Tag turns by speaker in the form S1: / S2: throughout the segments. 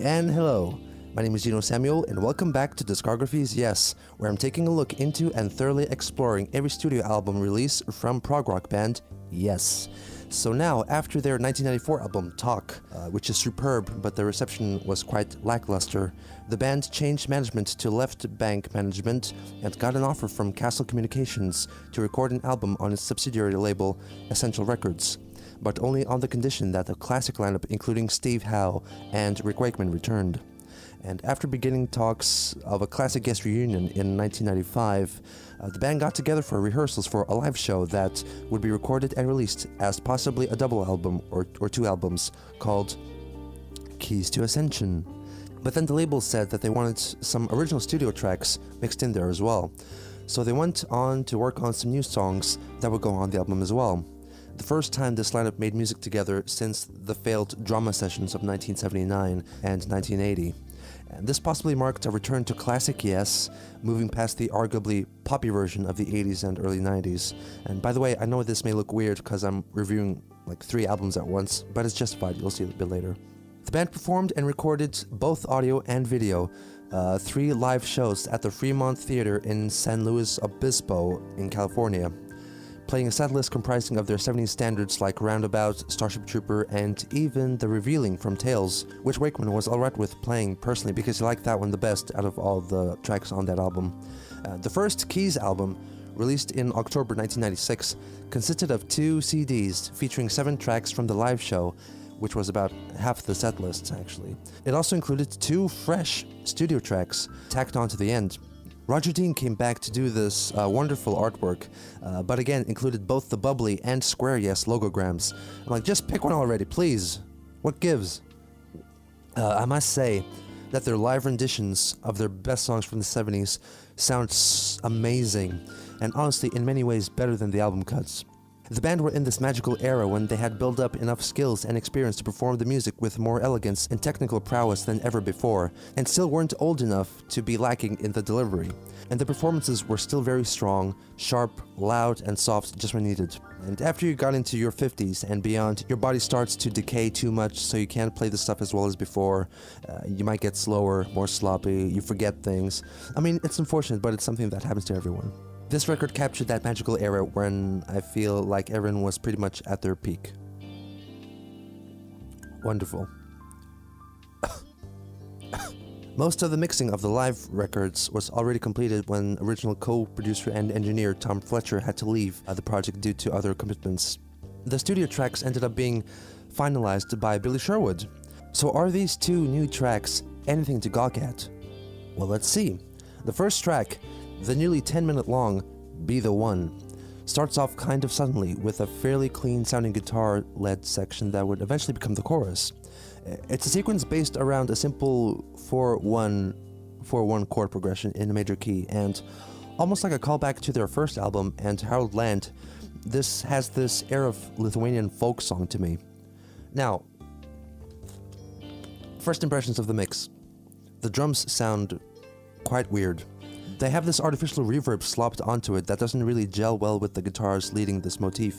S1: And hello, my name is Geno Samuel, and welcome back to Discographies, yes, where I'm taking a look into and thoroughly exploring every studio album release from prog rock band, Yes. So now, after their 1994 album, Talk, which is superb, but the reception was quite lackluster, the band changed management to Left Bank Management and got an offer from Castle Communications to record an album on its subsidiary label, Ascension Records, but only on the condition that the classic lineup including Steve Howe and Rick Wakeman returned. And after beginning talks of a classic guest reunion in 1995, the band got together for rehearsals for a live show that would be recorded and released as possibly a double album or two albums called Keys to Ascension. But then the label said that they wanted some original studio tracks mixed in there as well. So they went on to work on some new songs that would go on the album as well. The first time this lineup made music together since the failed drama sessions of 1979 and 1980. And this possibly marked a return to classic Yes, moving past the arguably poppy version of the 80s and early 90s. And by the way, I know this may look weird because I'm reviewing like 3 albums at once, but it's justified, you'll see it a bit later. The band performed and recorded both audio and video, 3 live shows at the Fremont Theater in San Luis Obispo in California, playing a set list comprising of their 70s standards like Roundabout, Starship Trooper, and even The Revealing from Tales, which Wakeman was alright with playing personally because he liked that one the best out of all the tracks on that album. The first Keys album, released in October 1996, consisted of 2 CDs featuring 7 tracks from the live show, which was about half the set list actually. It also included 2 fresh studio tracks tacked onto the end. Roger Dean came back to do this wonderful artwork, but again included both the bubbly and square Yes logograms. I'm like, just pick one already, please. What gives? I must say that their live renditions of their best songs from the 70s sound amazing, and honestly in many ways better than the album cuts. The band were in this magical era when they had built up enough skills and experience to perform the music with more elegance and technical prowess than ever before, and still weren't old enough to be lacking in the delivery. And the performances were still very strong, sharp, loud, and soft just when needed. And after you got into your 50s and beyond, your body starts to decay too much, so you can't play the stuff as well as before. You might get slower, more sloppy, you forget things. I mean, it's unfortunate, but it's something that happens to everyone. This record captured that magical era when I feel like everyone was pretty much at their peak. Wonderful. Most of the mixing of the live records was already completed when original co-producer and engineer Tom Fletcher had to leave the project due to other commitments. The studio tracks ended up being finalized by Billy Sherwood. So are these 2 new tracks anything to gawk at? Well, let's see. The first track, the nearly 10-minute long Be the One, starts off kind of suddenly with a fairly clean sounding guitar-led section that would eventually become the chorus. It's a sequence based around a simple 4-1-4-1 chord progression in a major key, and almost like a callback to their first album and Harold Land, this has this air of Lithuanian folk song to me. Now, first impressions of the mix. The drums sound quite weird. They have this artificial reverb slopped onto it that doesn't really gel well with the guitars leading this motif.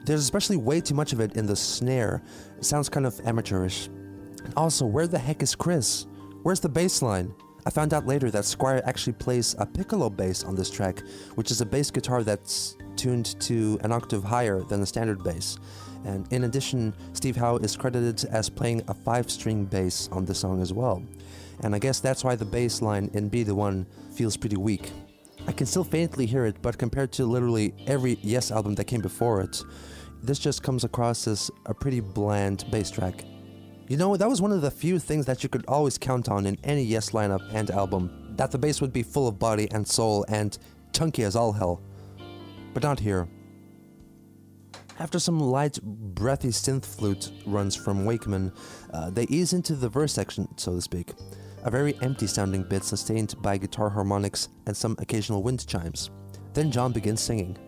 S1: There's especially way too much of it in the snare. It sounds kind of amateurish. Also, where the heck is Chris? Where's the bass line? I found out later that Squire actually plays a piccolo bass on this track, which is a bass guitar that's tuned to an octave higher than the standard bass. And in addition, Steve Howe is credited as playing a 5-string bass on the song as well. And I guess that's why the bass line in Be the One feels pretty weak. I can still faintly hear it, but compared to literally every Yes album that came before it, this just comes across as a pretty bland bass track. You know, that was one of the few things that you could always count on in any Yes lineup and album, that the bass would be full of body and soul and chunky as all hell. But not here. After some light, breathy synth flute runs from Wakeman, they ease into the verse section, so to speak. A very empty-sounding bit sustained by guitar harmonics and some occasional wind chimes. Then John begins singing.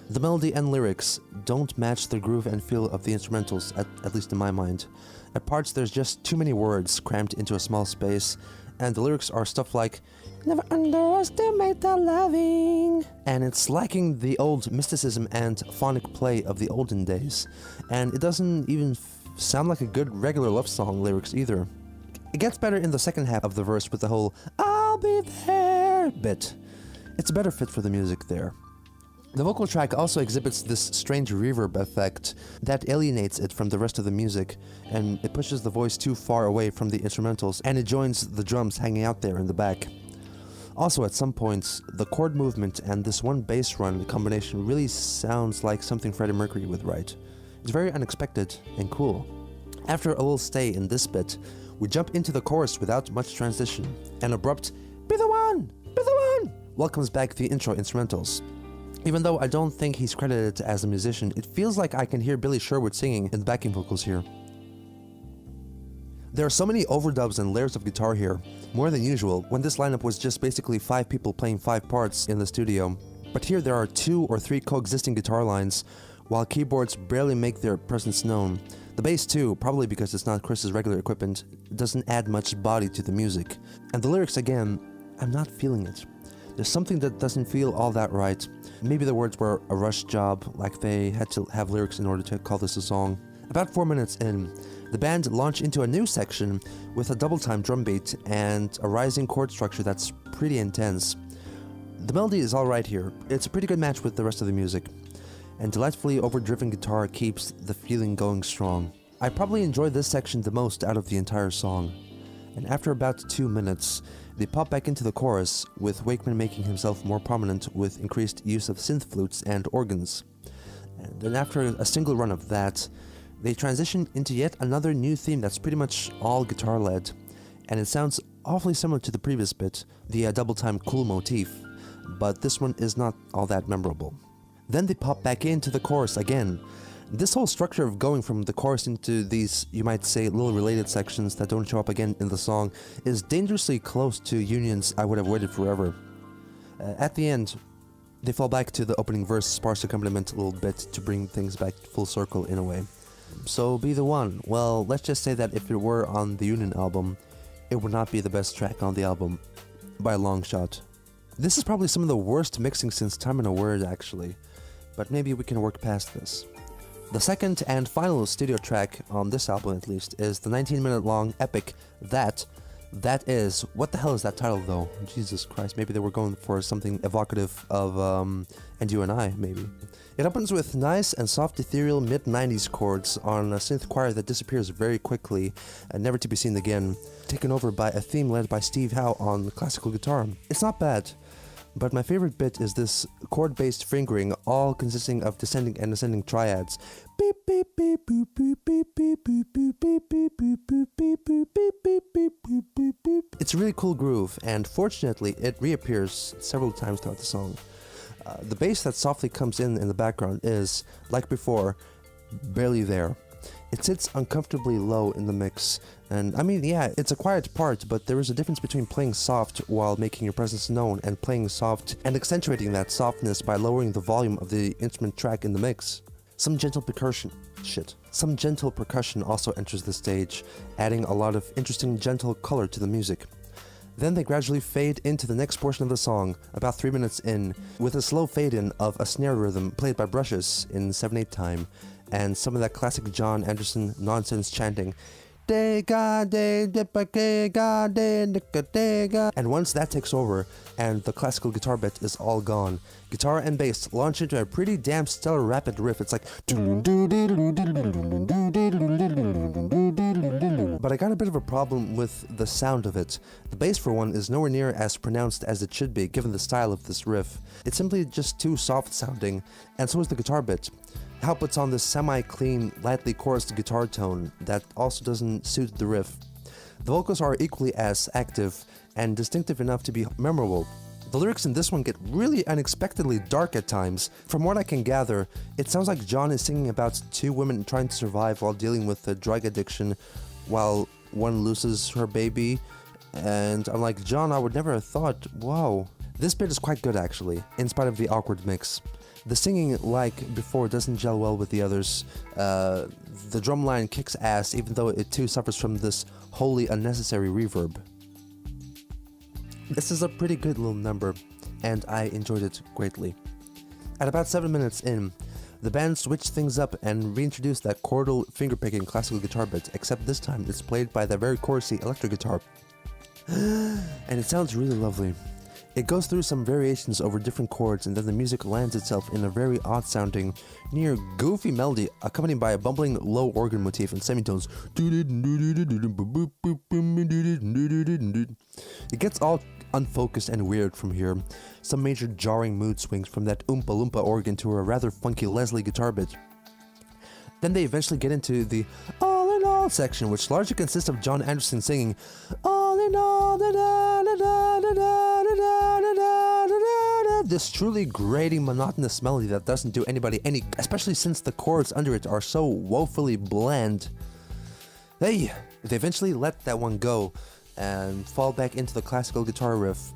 S1: The melody and lyrics don't match the groove and feel of the instrumentals, at least in my mind. At parts there's just too many words crammed into a small space, and the lyrics are stuff like, "Never underestimate the loving," and it's lacking the old mysticism and phonic play of the olden days, and it doesn't even sound like a good regular love song lyrics either. It gets better in the second half of the verse with the whole "I'll be there" bit. It's a better fit for the music there. The vocal track also exhibits this strange reverb effect that alienates it from the rest of the music, and it pushes the voice too far away from the instrumentals, and it joins the drums hanging out there in the back. Also, at some points, the chord movement and this one bass run combination really sounds like something Freddie Mercury would write. It's very unexpected and cool. After a little stay in this bit, we jump into the chorus without much transition. An abrupt "Be the one! Be the one!" welcomes back the intro instrumentals. Even though I don't think he's credited as a musician, it feels like I can hear Billy Sherwood singing in the backing vocals here. There are so many overdubs and layers of guitar here, more than usual, when this lineup was just basically 5 people playing 5 parts in the studio. But here there are 2 or 3 coexisting guitar lines, while keyboards barely make their presence known. The bass too, probably because it's not Chris's regular equipment, doesn't add much body to the music. And the lyrics again, I'm not feeling it. There's something that doesn't feel all that right. Maybe the words were a rush job, like they had to have lyrics in order to call this a song. About 4 minutes in, the band launch into a new section with a double-time drum beat and a rising chord structure that's pretty intense. The melody is alright here. It's a pretty good match with the rest of the music, and delightfully overdriven guitar keeps the feeling going strong. I probably enjoy this section the most out of the entire song, and after about 2 minutes, they pop back into the chorus, with Wakeman making himself more prominent with increased use of synth flutes and organs. And then after a single run of that, they transition into yet another new theme that's pretty much all guitar-led, and it sounds awfully similar to the previous bit, the double-time cool motif, but this one is not all that memorable. Then they pop back into the chorus again. This whole structure of going from the chorus into these, you might say, little related sections that don't show up again in the song is dangerously close to unions I would have waited forever. At the end, they fall back to the opening verse sparse accompaniment a little bit to bring things back full circle in a way. So Be the One, well, let's just say that if it were on the Union album, it would not be the best track on the album, by a long shot. This is probably some of the worst mixing since Time and a Word, actually, but maybe we can work past this. The second and final studio track, on this album at least, is the 19-minute long epic That Is. What the hell is that title though? Jesus Christ, maybe they were going for something evocative of And You and I, maybe. It opens with nice and soft ethereal mid-90s chords on a synth choir that disappears very quickly and never to be seen again, taken over by a theme led by Steve Howe on classical guitar. It's not bad, but my favorite bit is this chord-based fingering, all consisting of descending and ascending triads. Beep beep beep boop boop beep beep boop boop beep beep boop boop beep boop beep beep beep boop boop beep. It's a really cool groove, and fortunately it reappears several times throughout the song. The bass that softly comes in the background is, like before, barely there. It sits uncomfortably low in the mix, and I mean, yeah, it's a quiet part, but there is a difference between playing soft while making your presence known and playing soft and accentuating that softness by lowering the volume of the instrument track in the mix. Some gentle percussion also enters the stage, adding a lot of interesting gentle color to the music. Then they gradually fade into the next portion of the song, about 3 minutes in, with a slow fade-in of a snare rhythm played by brushes in 7/8 time, and some of that classic John Anderson nonsense chanting, and once that takes over, and the classical guitar bit is all gone, guitar and bass launch into a pretty damn stellar rapid riff. It's like, but I got a bit of a problem with the sound of it. The bass, for one, is nowhere near as pronounced as it should be given the style of this riff. It's simply just too soft sounding, and so is the guitar bit. How puts on this semi-clean, lightly chorused guitar tone that also doesn't suit the riff. The vocals are equally as active and distinctive enough to be memorable. The lyrics in this one get really unexpectedly dark at times. From what I can gather, it sounds like John is singing about 2 women trying to survive while dealing with a drug addiction while one loses her baby, and I'm like, John, I would never have thought, wow. This bit is quite good actually, in spite of the awkward mix. The singing, like before, doesn't gel well with the others. The drum line kicks ass, even though it too suffers from this wholly unnecessary reverb. This is a pretty good little number, and I enjoyed it greatly. At about 7 minutes in, The band switched things up and reintroduced that chordal fingerpicking classical guitar bit, except this time it's played by the very chorusy electric guitar. And it sounds really lovely. It goes through some variations over different chords, and then the music lands itself in a very odd-sounding, near goofy melody, accompanied by a bumbling low organ motif and semitones. It gets all unfocused and weird from here. Some major jarring mood swings from that Oompa Loompa organ to a rather funky Leslie guitar bit. Then they eventually get into the All in All section, which largely consists of John Anderson singing All in All, da da da da da da da da da da, this truly grating, monotonous melody that doesn't do anybody any, especially since the chords under it are so woefully bland. They eventually let that one go and fall back into the classical guitar riff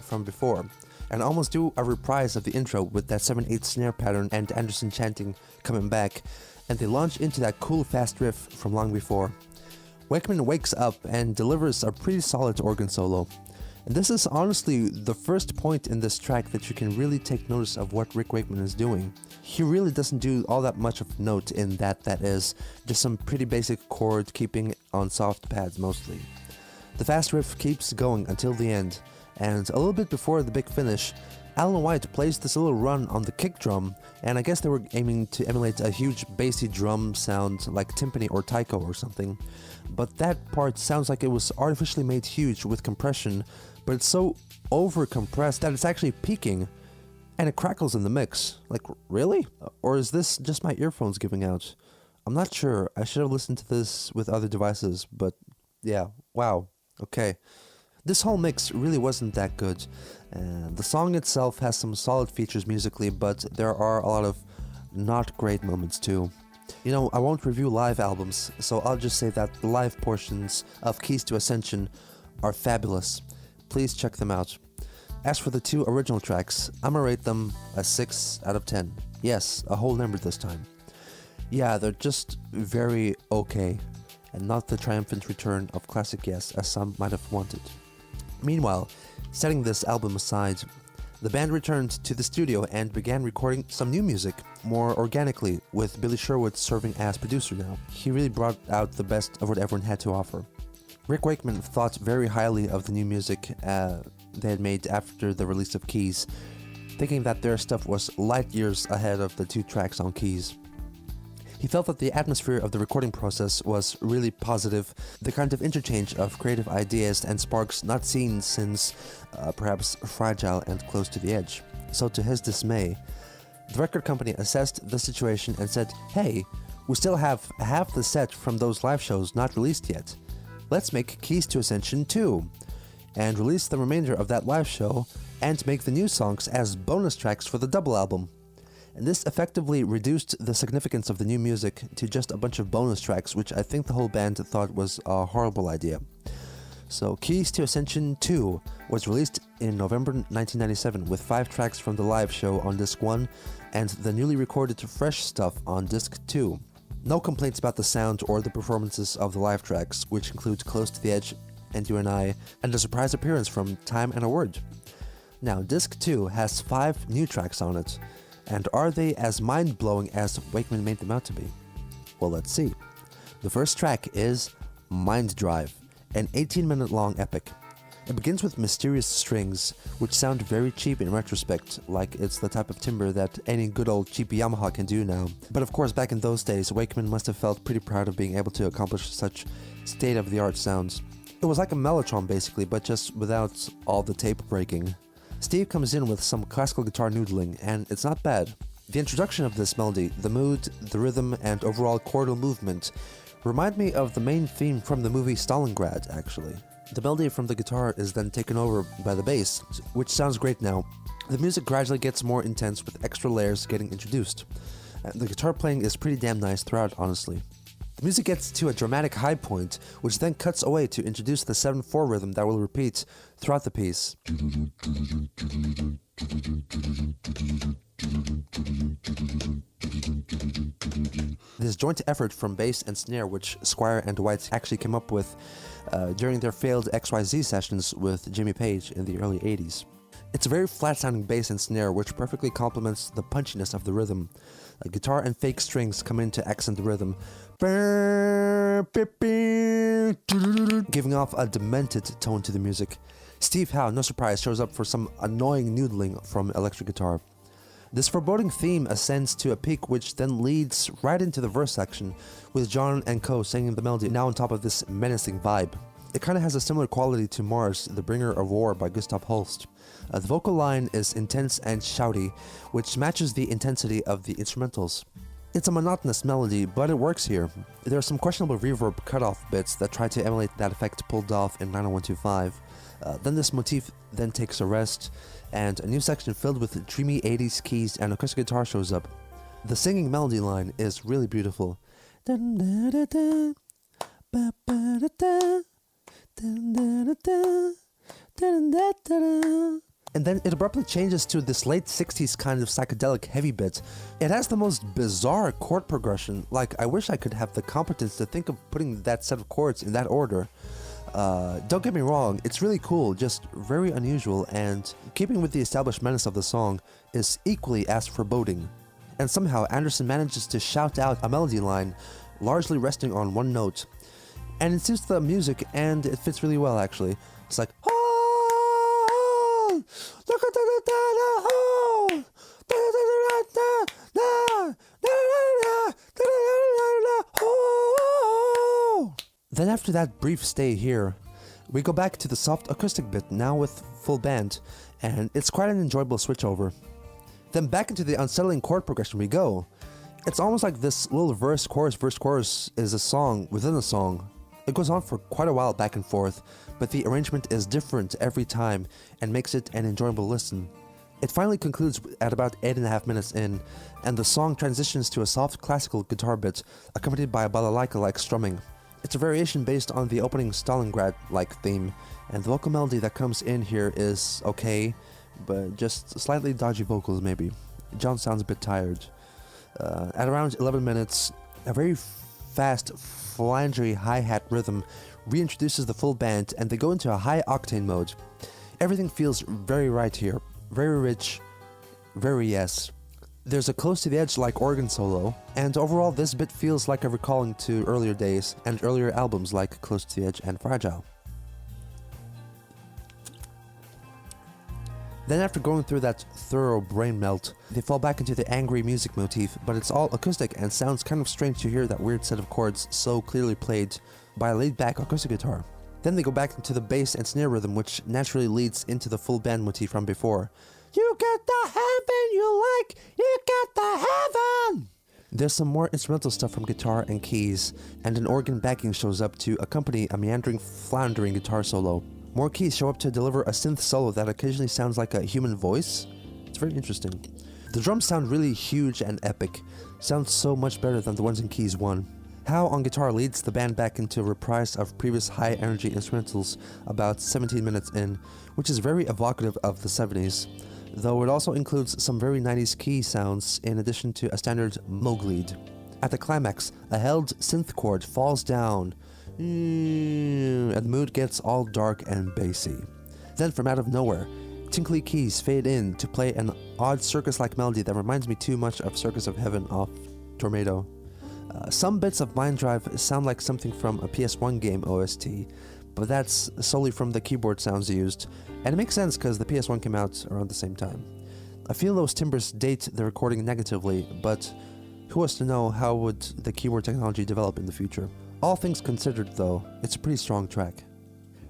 S1: from before, and almost do a reprise of the intro with that 7/8 snare pattern and Anderson chanting coming back, and they launch into that cool fast riff from long before. Wakeman wakes up and delivers a pretty solid organ solo. And this is honestly the first point in this track that you can really take notice of what Rick Wakeman is doing. He really doesn't do all that much of note in that is just some pretty basic chord keeping on soft pads mostly. The fast riff keeps going until the end, and a little bit before the big finish, Alan White plays this little run on the kick drum, and I guess they were aiming to emulate a huge bassy drum sound like timpani or taiko or something, but that part sounds like it was artificially made huge with compression, but it's so over-compressed that it's actually peaking, and it crackles in the mix. Like, really? Or is this just my earphones giving out? I'm not sure. I should have listened to this with other devices, but yeah, wow, okay. This whole mix really wasn't that good, and the song itself has some solid features musically, but there are a lot of not great moments too. You know, I won't review live albums, so I'll just say that the live portions of Keys to Ascension are fabulous. Please check them out. As for the two original tracks, I'ma rate them a 6 out of 10. Yes, a whole number this time. Yeah, they're just very okay, and not the triumphant return of classic Yes as some might have wanted. Meanwhile, setting this album aside, the band returned to the studio and began recording some new music, more organically, with Billy Sherwood serving as producer now. He really brought out the best of what everyone had to offer. Rick Wakeman thought very highly of the new music they had made after the release of Keys, thinking that their stuff was light years ahead of the two tracks on Keys. He felt that the atmosphere of the recording process was really positive, the kind of interchange of creative ideas and sparks not seen since perhaps Fragile and Close to the Edge. So to his dismay, the record company assessed the situation and said, hey, we still have half the set from those live shows not released yet. Let's make Keys to Ascension 2, and release the remainder of that live show and make the new songs as bonus tracks for the double album. And this effectively reduced the significance of the new music to just a bunch of bonus tracks, which I think the whole band thought was a horrible idea. So Keys to Ascension 2 was released in November 1997 with 5 tracks from the live show on disc 1 and the newly recorded fresh stuff on disc 2. No complaints about the sound or the performances of the live tracks, which include Close to the Edge and You and I, and a surprise appearance from Time and a Word. Now, disc 2 has 5 new tracks on it. And are they as mind-blowing as Wakeman made them out to be? Well, let's see. The first track is Mind Drive, an 18-minute long epic. It begins with mysterious strings, which sound very cheap in retrospect, like it's the type of timbre that any good old cheap Yamaha can do now. But of course, back in those days, Wakeman must have felt pretty proud of being able to accomplish such state-of-the-art sounds. It was like a mellotron basically, but just without all the tape breaking. Steve comes in with some classical guitar noodling, and it's not bad. The introduction of this melody, the mood, the rhythm, and overall chordal movement remind me of the main theme from the movie Stalingrad, actually. The melody from the guitar is then taken over by the bass, which sounds great now. The music gradually gets more intense with extra layers getting introduced. The guitar playing is pretty damn nice throughout, honestly. The music gets to a dramatic high point, which then cuts away to introduce the 7/4 rhythm that will repeat throughout the piece. This joint effort from bass and snare, which Squire and White actually came up with during their failed XYZ sessions with Jimmy Page in the early 80s. It's a very flat-sounding bass and snare, which perfectly complements the punchiness of the rhythm. A guitar and fake strings come in to accent the rhythm, giving off a demented tone to the music. Steve Howe, no surprise, shows up for some annoying noodling from electric guitar. This foreboding theme ascends to a peak which then leads right into the verse section, with John and Co singing the melody now on top of this menacing vibe. It kind of has a similar quality to Mars, the Bringer of War by Gustav Holst. The vocal line is intense and shouty, which matches the intensity of the instrumentals. It's a monotonous melody, but it works here. There are some questionable reverb cutoff bits that try to emulate that effect pulled off in 90125. Then this motif then takes a rest, and a new section filled with dreamy 80s keys and acoustic guitar shows up. The singing melody line is really beautiful. And then it abruptly changes to this late 60s kind of psychedelic heavy bit. It has the most bizarre chord progression. Like, I wish I could have the competence to think of putting that set of chords in that order. Don't get me wrong, it's really cool, just very unusual, and keeping with the established menace of the song is equally as foreboding. And somehow Anderson manages to shout out a melody line, largely resting on one note. And it suits the music, and it fits really well actually. It's like, oh, look at Then after that brief stay here, we go back to the soft acoustic bit, now with full band, and it's quite an enjoyable switchover. Then back into the unsettling chord progression we go. It's almost like this little verse, chorus is a song within a song. It goes on for quite a while back and forth, but the arrangement is different every time and makes it an enjoyable listen. It finally concludes at about 8.5 minutes in, and the song transitions to a soft classical guitar bit, accompanied by a balalaika-like strumming. It's a variation based on the opening Stalingrad-like theme, and the vocal melody that comes in here is okay, but just slightly dodgy vocals maybe. John sounds a bit tired. At around 11 minutes, a very fast flangery hi-hat rhythm reintroduces the full band, and they go into a high octane mode. Everything feels very right here, very rich, very yes. There's a close to the edge like organ solo, and overall this bit feels like a recalling to earlier days and earlier albums like Close to the Edge and Fragile. Then after going through that thorough brain melt, they fall back into the angry music motif, but it's all acoustic and sounds kind of strange to hear that weird set of chords so clearly played by a laid-back acoustic guitar. Then they go back into the bass and snare rhythm, which naturally leads into the full band motif from before. You get the heaven you like, you get the heaven! There's some more instrumental stuff from guitar and keys, and an organ backing shows up to accompany a meandering, floundering guitar solo. More keys show up to deliver a synth solo that occasionally sounds like a human voice. It's very interesting. The drums sound really huge and epic. Sounds so much better than the ones in Keys 1. Howe on guitar leads the band back into a reprise of previous high-energy instrumentals about 17 minutes in, which is very evocative of the 70s, though it also includes some very 90s key sounds in addition to a standard Moog lead. At the climax, a held synth chord falls down, and the mood gets all dark and bassy. Then from out of nowhere, tinkly keys fade in to play an odd circus-like melody that reminds me too much of Circus of Heaven off Tornado. Some bits of Mind Drive sound like something from a PS1 game OST, but that's solely from the keyboard sounds used, and it makes sense because the PS1 came out around the same time. I feel those timbres date the recording negatively, but who was to know how would the keyboard technology develop in the future? All things considered though, it's a pretty strong track.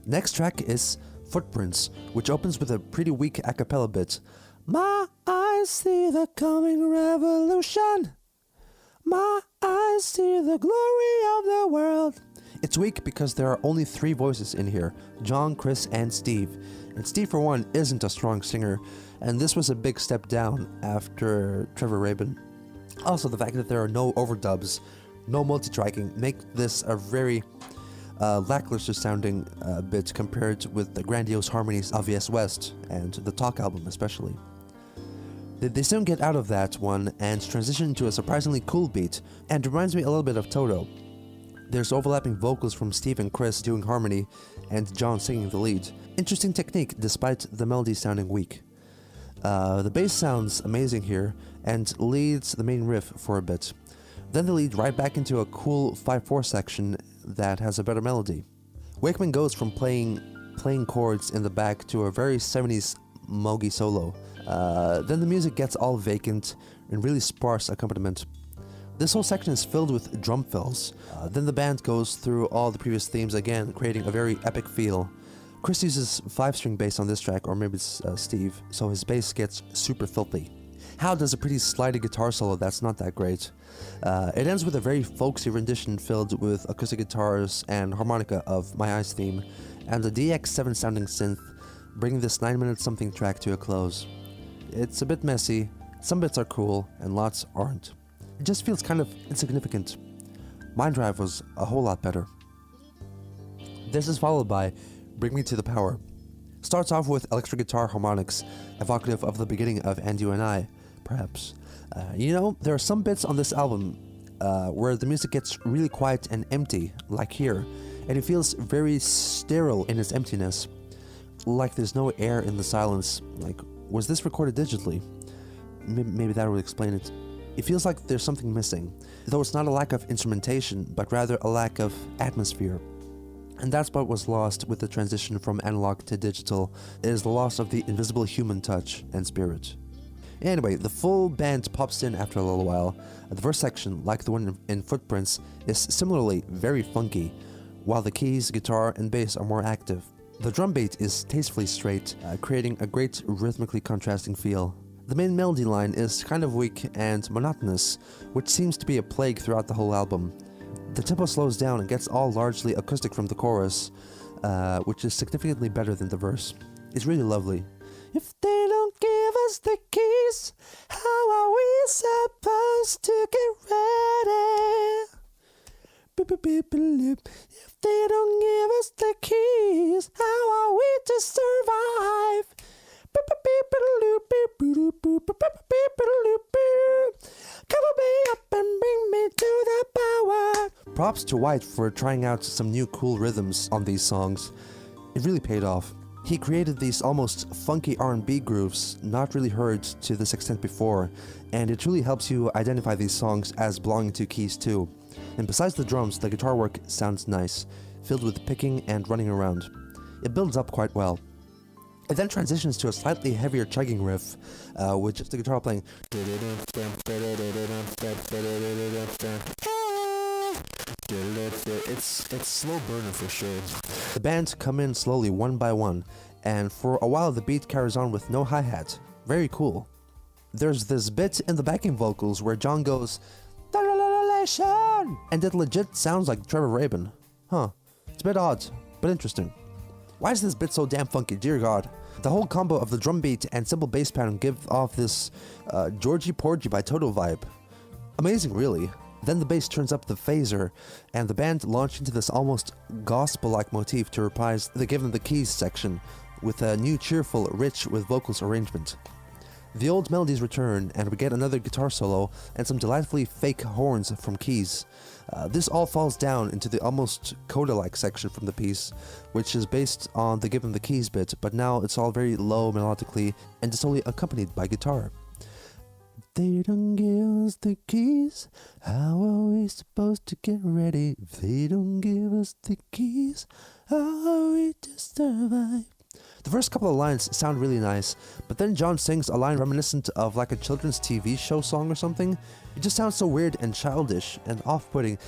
S1: Next track is Footprints, which opens with a pretty weak a cappella bit. My eyes see the coming revolution. My eyes see the glory of the world. It's weak because there are only 3 voices in here, John, Chris, and Steve. And Steve, for one, isn't a strong singer, and this was a big step down after Trevor Rabin. Also, the fact that there are no overdubs, no multi-tracking, make this a very lackluster sounding bit compared with the grandiose harmonies of Yes West, and the Talk album especially. They soon get out of that one and transition to a surprisingly cool beat, and reminds me a little bit of Toto. There's overlapping vocals from Steve and Chris doing harmony, and John singing the lead. Interesting technique despite the melody sounding weak. The bass sounds amazing here and leads the main riff for a bit. Then they lead right back into a cool 5/4 section that has a better melody. Wakeman goes from playing chords in the back to a very 70s mogy solo. Then the music gets all vacant and really sparse accompaniment. This whole section is filled with drum fills. Then the band goes through all the previous themes again, creating a very epic feel. Chris uses 5-string bass on this track, or maybe it's Steve, so his bass gets super filthy. Hal does a pretty slidey guitar solo that's not that great. It ends with a very folksy rendition filled with acoustic guitars and harmonica of My Eyes theme, and a DX7 sounding synth, bringing this 9-minute something track to a close. It's a bit messy, some bits are cool, and lots aren't. It just feels kind of insignificant. Mind Drive was a whole lot better. This is followed by Bring Me to the Power. Starts off with electric guitar harmonics, evocative of the beginning of And You and I, perhaps. There are some bits on this album where the music gets really quiet and empty, like here, and it feels very sterile in its emptiness. Like there's no air in the silence. Like, was this recorded digitally? Maybe that would explain it. It feels like there's something missing, though it's not a lack of instrumentation, but rather a lack of atmosphere. And that's what was lost with the transition from analog to digital, is the loss of the invisible human touch and spirit. Anyway, the full band pops in after a little while. The verse section, like the one in Footprints, is similarly very funky, while the keys, guitar, and bass are more active. The drum beat is tastefully straight, creating a great rhythmically contrasting feel. The main melody line is kind of weak and monotonous, which seems to be a plague throughout the whole album. The tempo slows down and gets all largely acoustic from the chorus, which is significantly better than the verse. It's really lovely. If they don't give us the keys, how are we supposed to get ready? If they don't give us the keys, how are we to survive? Cover me up and bring me to the power. Props to White for trying out some new cool rhythms on these songs. It really paid off. He created these almost funky R&B grooves not really heard to this extent before, and it truly helps you identify these songs as belonging to Keys too. And besides the drums, the guitar work sounds nice, filled with picking and running around. It builds up quite well. It then transitions to a slightly heavier chugging riff, with just the guitar playing. It's slow burner for sure. The band come in slowly one by one, and for a while the beat carries on with no hi-hat. Very cool. There's this bit in the backing vocals where John goes, and it legit sounds like Trevor Rabin. Huh. It's a bit odd, but interesting. Why is this bit so damn funky, dear god? The whole combo of the drum beat and simple bass pattern give off this Georgie Porgy by Toto vibe. Amazing, really. Then the bass turns up the phaser, and the band launch into this almost gospel-like motif to reprise the Give Them the Keys section, with a new cheerful, rich with vocals arrangement. The old melodies return, and we get another guitar solo and some delightfully fake horns from Keys. This all falls down into the almost coda-like section from the piece, which is based on the Give Them the Keys bit, but now it's all very low melodically and is only accompanied by guitar. They don't give us the keys, how are we supposed to get ready? If they don't give us the keys, how are we to survive? The first couple of lines sound really nice, but then John sings a line reminiscent of like a children's TV show song or something. It just sounds so weird and childish and off-putting.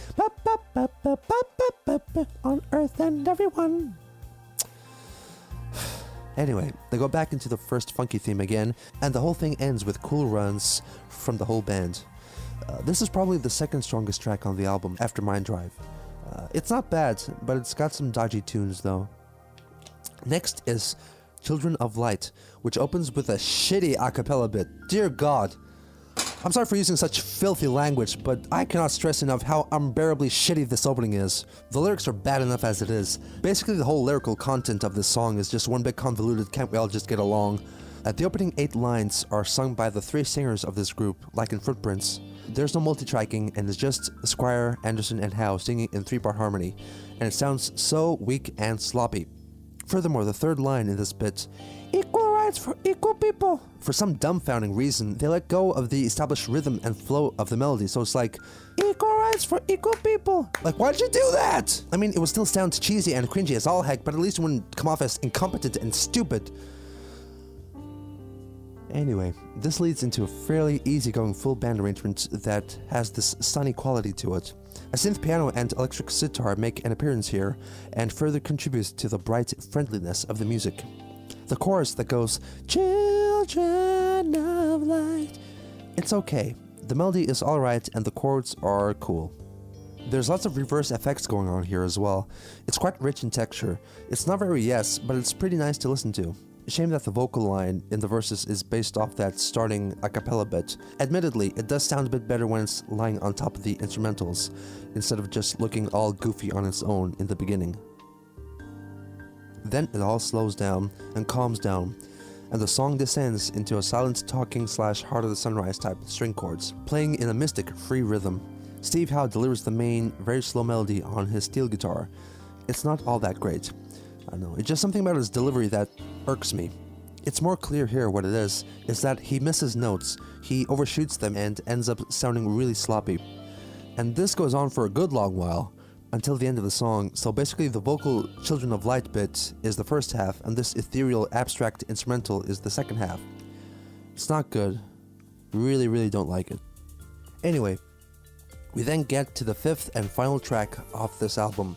S1: On Earth and everyone. Anyway, they go back into the first funky theme again, and the whole thing ends with cool runs from the whole band. This is probably the second strongest track on the album after Mind Drive. It's not bad, but it's got some dodgy tunes though. Next is Children of Light, which opens with a shitty a cappella bit. Dear God. I'm sorry for using such filthy language, but I cannot stress enough how unbearably shitty this opening is. The lyrics are bad enough as it is. Basically, the whole lyrical content of this song is just one big convoluted can't we all just get along. The opening 8 lines are sung by the 3 singers of this group, like in Footprints. There's no multi-tracking, and it's just Squire, Anderson, and Howe singing in 3-part harmony, and it sounds so weak and sloppy. Furthermore, the third line in this bit, equal rights for equal people. For some dumbfounding reason, they let go of the established rhythm and flow of the melody, so it's like, equal rights for equal people. Like, why'd you do that? I mean, it would still sound cheesy and cringy as all heck, but at least it wouldn't come off as incompetent and stupid. Anyway, this leads into a fairly easygoing full band arrangement that has this sunny quality to it. A synth piano and electric sitar make an appearance here and further contributes to the bright friendliness of the music. The chorus that goes, "Children of light," it's okay. The melody is alright and the chords are cool. There's lots of reverse effects going on here as well. It's quite rich in texture. It's not very yes, but it's pretty nice to listen to. Shame that the vocal line in the verses is based off that starting a cappella bit. Admittedly, it does sound a bit better when it's lying on top of the instrumentals, instead of just looking all goofy on its own in the beginning. Then it all slows down and calms down, and the song descends into a silent talking / Heart of the Sunrise type string chords, playing in a mystic, free rhythm. Steve Howe delivers the main, very slow melody on his steel guitar. It's not all that great. I know, it's just something about his delivery that irks me. It's more clear here what it is that he misses notes, he overshoots them and ends up sounding really sloppy. And this goes on for a good long while, until the end of the song, so basically the vocal Children of Light bit is the first half, and this ethereal abstract instrumental is the second half. It's not good. Really don't like it. Anyway, we then get to the fifth and final track off this album,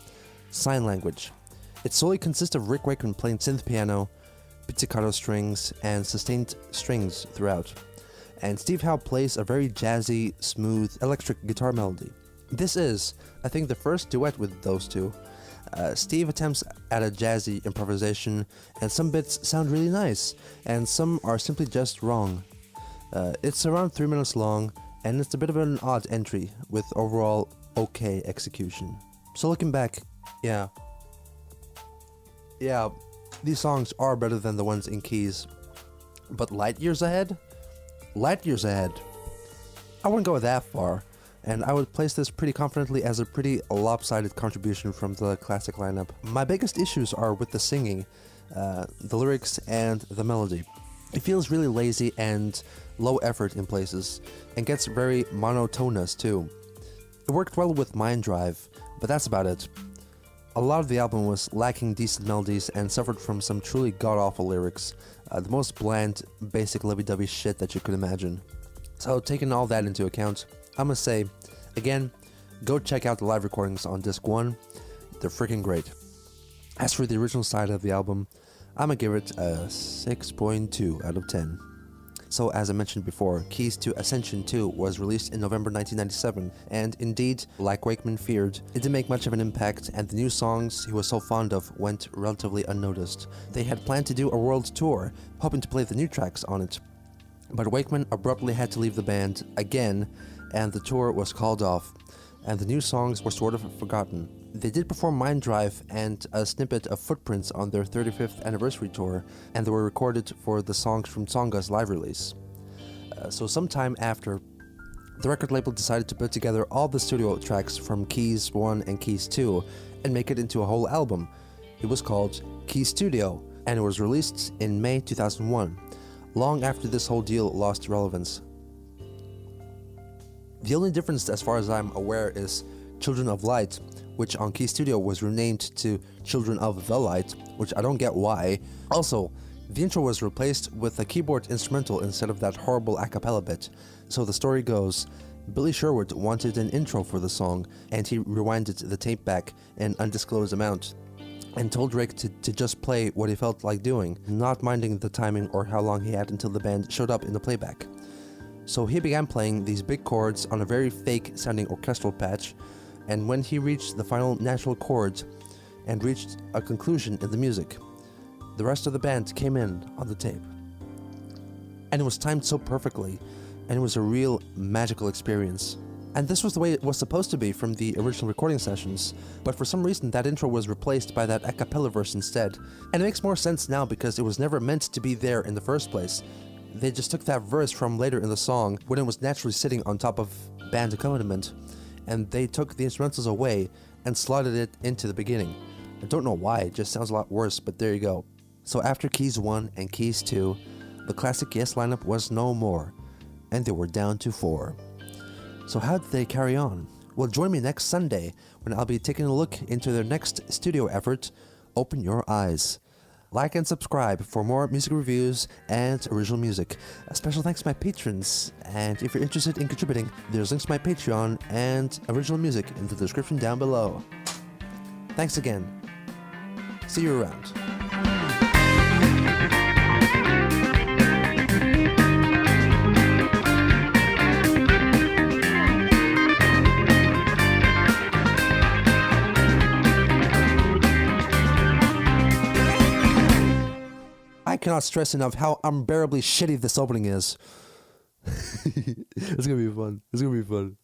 S1: Sign Language. It solely consists of Rick Wakeman playing synth piano, pizzicato strings, and sustained strings throughout. And Steve Howe plays a very jazzy, smooth, electric guitar melody. This is, I think, the first duet with those two. Steve attempts at a jazzy improvisation, and some bits sound really nice, and some are simply just wrong. It's around 3 minutes long, and it's a bit of an odd entry, with overall okay execution. So looking back, yeah, these songs are better than the ones in Keys, but light years ahead? Light years ahead. I wouldn't go that far, and I would place this pretty confidently as a pretty lopsided contribution from the classic lineup. My biggest issues are with the singing, the lyrics, and the melody. It feels really lazy and low effort in places, and gets very monotonous too. It worked well with Mind Drive, but that's about it. A lot of the album was lacking decent melodies and suffered from some truly god-awful lyrics, the most bland, basic lovey-dovey shit that you could imagine. So taking all that into account, I must say, again, go check out the live recordings on disc 1, they're freaking great. As for the original side of the album, I'ma give it a 6.2 out of 10. So as I mentioned before, Keys to Ascension 2 was released in November 1997, and indeed, like Wakeman feared, it didn't make much of an impact, and the new songs he was so fond of went relatively unnoticed. They had planned to do a world tour, hoping to play the new tracks on it, but Wakeman abruptly had to leave the band again, and the tour was called off, and the new songs were sort of forgotten. They did perform Mind Drive and a snippet of Footprints on their 35th anniversary tour, and they were recorded for the songs from Tsonga's live release. So sometime after, the record label decided to put together all the studio tracks from Keys 1 and Keys 2 and make it into a whole album. It was called Keystudio, and it was released in May 2001, long after this whole deal lost relevance. The only difference as far as I'm aware is Children of Light, which on Keystudio was renamed to Children of the Light, which I don't get why. Also, the intro was replaced with a keyboard instrumental instead of that horrible a cappella bit. So the story goes, Billy Sherwood wanted an intro for the song, and he rewinded the tape back an undisclosed amount, and told Rick to just play what he felt like doing, not minding the timing or how long he had until the band showed up in the playback. So he began playing these big chords on a very fake sounding orchestral patch, and when he reached the final natural chords and reached a conclusion in the music, the rest of the band came in on the tape. And it was timed so perfectly, and it was a real magical experience. And this was the way it was supposed to be from the original recording sessions, but for some reason that intro was replaced by that a cappella verse instead. And it makes more sense now because it was never meant to be there in the first place. They just took that verse from later in the song when it was naturally sitting on top of band accompaniment, and they took the instrumentals away and slotted it into the beginning. I don't know why, it just sounds a lot worse, but there you go. So after Keys 1 and Keys 2, the classic Yes lineup was no more, and they were down to 4. So how did they carry on? Well, join me next Sunday when I'll be taking a look into their next studio effort, Open Your Eyes. Like and subscribe for more music reviews and original music. A special thanks to my patrons, and if you're interested in contributing, there's links to my Patreon and original music in the description down below. Thanks again. See you around. I cannot stress enough how unbearably shitty this opening is. It's gonna be fun. It's gonna be fun.